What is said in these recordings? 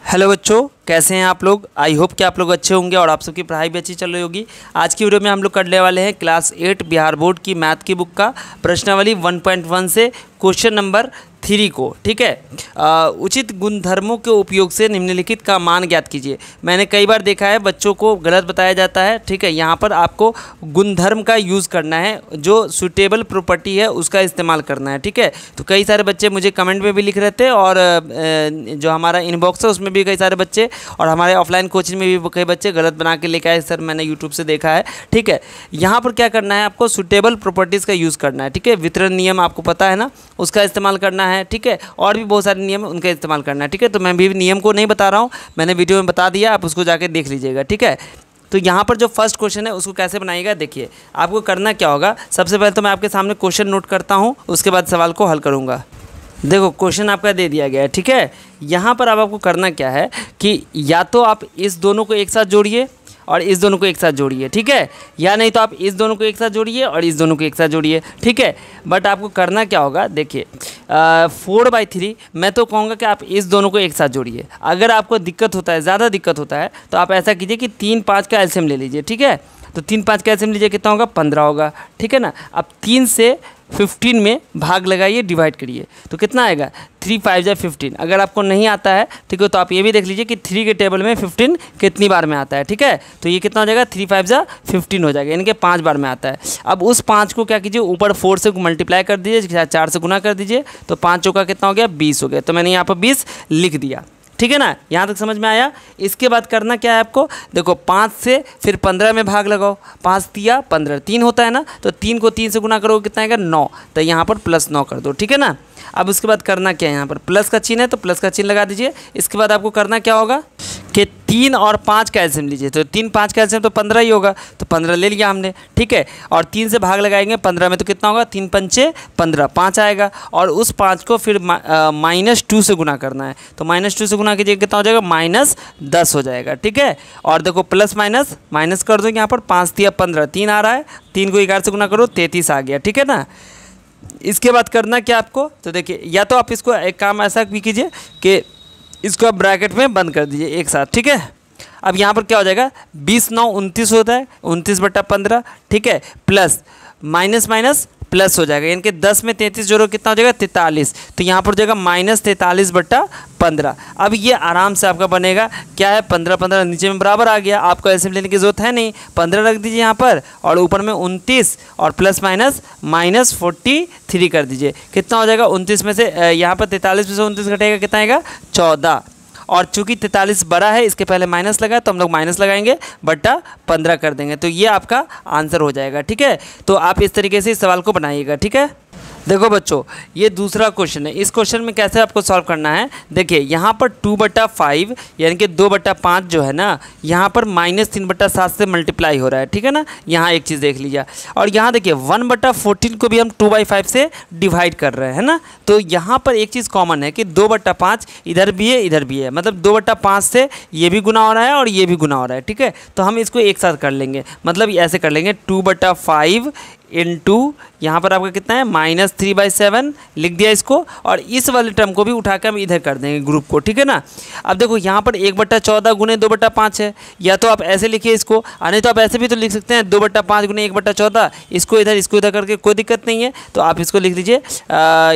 Hello बच्चों, कैसे हैं आप लोग। आई होप कि आप लोग अच्छे होंगे और आप सबकी पढ़ाई भी अच्छी चल रही होगी। आज की वीडियो में हम लोग करने वाले हैं क्लास 8 बिहार बोर्ड की मैथ की बुक का प्रश्नावली 1.1 से क्वेश्चन नंबर 3 को। ठीक है, उचित गुणधर्मों के उपयोग से निम्नलिखित का मान ज्ञात कीजिए। मैंने कई बार देखा है बच्चों को गलत बताया जाता है। ठीक है, यहाँ पर आपको गुणधर्म का यूज़ करना है, जो सुटेबल प्रॉपर्टी है उसका इस्तेमाल करना है। ठीक है, तो कई सारे बच्चे मुझे कमेंट में भी लिख रहे थे और जो हमारा इनबॉक्स है उसमें भी कई सारे बच्चे और हमारे ऑफलाइन कोचिंग में भी कई बच्चे गलत बना के लेके आए, सर मैंने यूट्यूब से देखा है। ठीक है, यहाँ पर क्या करना है, आपको सुटेबल प्रॉपर्टीज़ का यूज़ करना है। ठीक है, वितरण नियम आपको पता है ना, उसका इस्तेमाल करना है। ठीक है, और भी बहुत सारे नियम है उनका इस्तेमाल करना है। ठीक है, तो मैं भी नियम को नहीं बता रहा हूँ, मैंने वीडियो में बता दिया, आप उसको जाके देख लीजिएगा। ठीक है, तो यहाँ पर जो फर्स्ट क्वेश्चन है उसको कैसे बनाइएगा, देखिए आपको करना क्या होगा। सबसे पहले तो मैं आपके सामने क्वेश्चन नोट करता हूँ, उसके बाद सवाल को हल करूँगा। देखो क्वेश्चन आपका दे दिया गया है। ठीक है, यहाँ पर अब आपको करना क्या है कि या तो आप इस दोनों को एक साथ जोड़िए और इस दोनों को एक साथ जोड़िए। ठीक है, या नहीं तो आप इस दोनों को एक साथ जोड़िए और इस दोनों को एक साथ जोड़िए। ठीक है, बट आपको करना क्या होगा, देखिए 4/3 मैं तो कहूँगा कि आप इस दोनों को एक साथ जोड़िए। अगर आपको दिक्कत होता है, ज़्यादा दिक्कत होता है, तो आप ऐसा कीजिए कि 3 5 का एलसीएम ले लीजिए। ठीक है, तो 3 5 का एलसीएम लीजिए, कितना होगा 15 होगा। ठीक है ना, अब 3 से 15 में भाग लगाइए, डिवाइड करिए, तो कितना आएगा 3 5 जा 15। अगर आपको नहीं आता है, ठीक है, तो आप ये भी देख लीजिए कि 3 के टेबल में 15 कितनी बार में आता है। ठीक है, तो ये कितना हो जाएगा 3 5 जा 15 हो जाएगा, यानी कि 5 बार में आता है। अब उस 5 को क्या कीजिए, ऊपर 4 से मल्टीप्लाई कर दीजिए, 4 से गुना कर दीजिए, तो 5 चौका कितना हो गया 20 हो गया। तो मैंने यहाँ पर 20 लिख दिया। ठीक है ना, यहाँ तक समझ में आया। इसके बाद करना क्या है आपको, देखो 5 से फिर 15 में भाग लगाओ, 5 तिया 15, 3 होता है ना, तो 3 को 3 से गुना करोगे कितना आएगा 9, तो यहाँ पर +9 कर दो। ठीक है ना, अब उसके बाद करना क्या है, यहाँ पर प्लस का चिन्ह है तो प्लस का चिन्ह लगा दीजिए। इसके बाद आपको करना क्या होगा कि 3 और 5 का एलसीएम लीजिए, तो 3 5 का एलसीएम तो 15 ही होगा, तो 15 ले लिया हमने। ठीक है, और 3 से भाग लगाएंगे 15 में, तो कितना होगा 3 पंचे 15, 5 आएगा। और उस 5 को फिर -2 से गुना करना है, तो -2 से गुना कीजिए, कितना हो जाएगा -10 हो जाएगा। ठीक है, और देखो प्लस माइनस माइनस कर दो, यहाँ पर 5 तिया 15, 3 आ रहा है, 3 को 11 से गुना करो 33 आ गया। ठीक है ना, इसके बाद करना क्या आपको, तो देखिए या तो आप इसको एक काम ऐसा भी कीजिए कि इसको आप ब्रैकेट में बंद कर दीजिए एक साथ। ठीक है, अब यहाँ पर क्या हो जाएगा 20 9 29 होता है, 29/15। ठीक है, प्लस माइनस माइनस प्लस हो जाएगा, यानी कि 10 में 33 जोड़ो कितना हो जाएगा 43, तो यहाँ पर हो जाएगा -43/15। अब ये आराम से आपका बनेगा क्या है 15 15 नीचे में बराबर आ गया, आपको एलसीएम लेने की जरूरत है नहीं, 15 रख दीजिए यहाँ पर और ऊपर में 29 और प्लस माइनस -43 कर दीजिए, कितना हो जाएगा 29 में से यहाँ पर 43 में से 29 घटेगा, कितना आएगा 14। और चूंकि 43 बड़ा है, इसके पहले माइनस लगा तो हम लोग माइनस लगाएंगे, बटा 15 कर देंगे, तो ये आपका आंसर हो जाएगा। ठीक है, तो आप इस तरीके से इस सवाल को बनाइएगा। ठीक है, देखो बच्चों ये दूसरा क्वेश्चन है। इस क्वेश्चन में कैसे आपको सॉल्व करना है, देखिए यहाँ पर 2/5 यानी कि 2/5 जो है ना, यहाँ पर -3/7 से मल्टीप्लाई हो रहा है। ठीक है ना, यहाँ एक चीज़ देख लीजिए। और यहाँ देखिए 1/14 को भी हम 2/5 से डिवाइड कर रहे हैं ना, तो यहाँ पर एक चीज़ कॉमन है कि 2/5 इधर भी है इधर भी है, मतलब 2/5 से ये भी गुना हो रहा है और ये भी गुना हो रहा है। ठीक है, तो हम इसको एक साथ कर लेंगे, मतलब ऐसे कर लेंगे 2/5 इंटू यहाँ पर आपका कितना है -3/7 लिख दिया इसको, और इस वाले टर्म को भी उठा के हम इधर कर देंगे ग्रुप को। ठीक है ना, अब देखो यहाँ पर 1/14 गुने 2/5 है, या तो आप ऐसे लिखिए इसको, नहीं तो आप ऐसे भी तो लिख सकते हैं 2/5 गुने 1/14, इसको इधर करके कोई दिक्कत नहीं है, तो आप इसको लिख लीजिए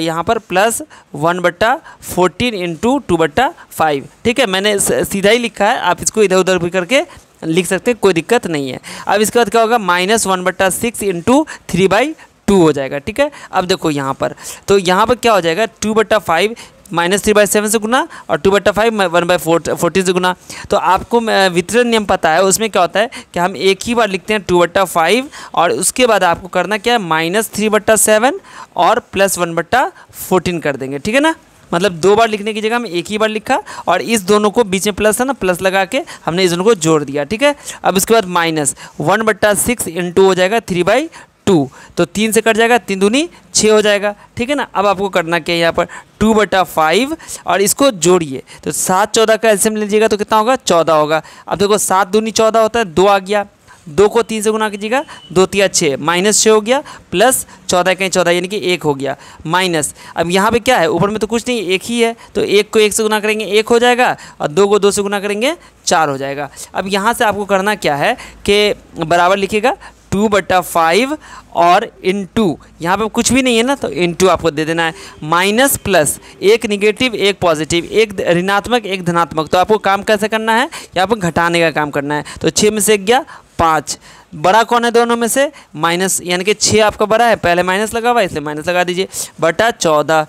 यहाँ पर +1/14 इंटू 2/5। ठीक है, मैंने सीधा ही लिखा है, आप इसको इधर उधर भी करके लिख सकते हैं, कोई दिक्कत नहीं है। अब इसके बाद क्या होगा -1/6 इंटू 3/2 हो जाएगा। ठीक है, अब देखो यहाँ पर, तो यहाँ पर क्या हो जाएगा 2/5 -3/7 से गुना और 2/5 1/14 से गुना। तो आपको वितरण नियम पता है, उसमें क्या होता है कि हम एक ही बार लिखते हैं 2/5 और उसके बाद आपको करना क्या है -3/7 और +1/14 कर देंगे। ठीक है ना, मतलब 2 बार लिखने की जगह हम एक ही बार लिखा और इस दोनों को बीच में प्लस है ना, प्लस लगा के हमने इस दोनों को जोड़ दिया। ठीक है, अब इसके बाद -1/6 इंटू हो जाएगा 3/2, तो 3 से कट जाएगा, 3 दूनी 6 हो जाएगा। ठीक है ना, अब आपको करना क्या है यहाँ पर 2/5 और इसको जोड़िए, तो 7 14 का एलसीएम लीजिएगा तो कितना होगा 14 होगा। अब देखो 7 दूनी 14 होता है, 2 आ गया, 2 को 3 से गुना कीजिएगा, 2 तिया 6, -6 हो गया, प्लस 14 कहीं 14 यानी कि 1 हो गया, माइनस। अब यहाँ पे क्या है, ऊपर में तो कुछ नहीं, 1 ही है, तो 1 को 1 से गुना करेंगे 1 हो जाएगा, और 2 को 2 से गुना करेंगे 4 हो जाएगा। अब यहाँ से आपको करना क्या है कि बराबर लिखिएगा 2/5 और इंटू, यहाँ पे कुछ भी नहीं है ना, तो इंटू आपको दे देना है, माइनस प्लस, एक निगेटिव एक पॉजिटिव, एक ऋणात्मक एक धनात्मक। तो आपको काम कैसे करना है, यहाँ पर घटाने का काम करना है। तो 6 में से 1 गया 5, बड़ा कौन है दोनों में से, माइनस, यानी कि 6 आपका बड़ा है, पहले माइनस लगा हुआ है इसलिए माइनस लगा दीजिए, बटा 14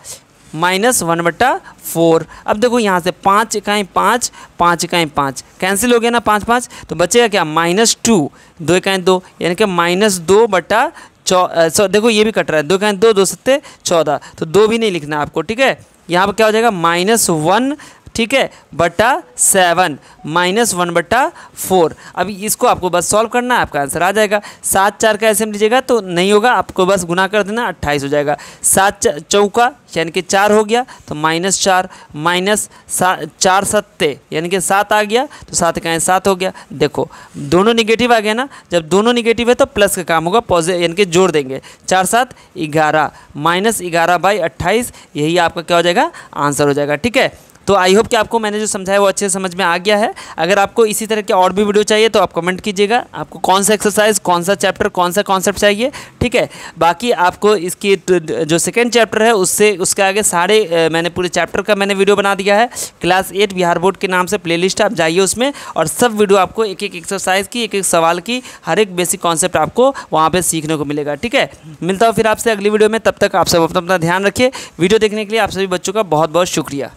-1/4। अब देखो यहाँ से 5 इकाई 5, 5 इकाई 5 कैंसिल हो गया ना, 5 5, तो बचेगा क्या, -2, 2 इकाई 2, यानी कि -2/14। देखो ये भी कट रहा है, 2 इकाई 2, 2 सत्ते 14, तो 2 भी नहीं लिखना आपको, ठीक है। यहाँ पर क्या हो जाएगा -1, ठीक है, बटा 7, -1/4। अभी इसको आपको बस सॉल्व करना है, आपका आंसर आ जाएगा। 7 4 का ऐसे में लीजिएगा तो नहीं होगा, आपको बस गुना कर देना, 28 हो जाएगा। 7 चौका यानी कि 4 हो गया, तो -4, -4 सत्ते यानी कि 7 आ गया, तो 7 का 7 हो गया। देखो दोनों निगेटिव आ गया ना, जब दोनों निगेटिव है तो प्लस का काम होगा, पॉजिटिव यानी कि जोड़ देंगे, 4 7 11, -11/28, यही आपका क्या हो जाएगा, आंसर हो जाएगा, ठीक है। तो आई होप कि आपको मैंने जो समझाया वो अच्छे से समझ में आ गया है। अगर आपको इसी तरह के और भी वीडियो चाहिए तो आप कमेंट कीजिएगा, आपको कौन सा एक्सरसाइज, कौन सा चैप्टर, कौन सा कॉन्सेप्ट चाहिए, ठीक है। बाकी आपको इसकी जो सेकंड चैप्टर है उसके आगे सारे मैंने पूरे चैप्टर का मैंने वीडियो बना दिया है, क्लास 8 बिहार बोर्ड के नाम से प्लेलिस्ट, आप जाइए उसमें, और सब वीडियो आपको एक एक एक्सरसाइज की, एक एक सवाल की, हर एक बेसिक कॉन्सेप्ट आपको वहाँ पर सीखने को मिलेगा, ठीक है। मिलता हूँ फिर आपसे अगली वीडियो में, तब तक आप सब अपना ध्यान रखिए। वीडियो देखने के लिए आप सभी बच्चों का बहुत बहुत शुक्रिया।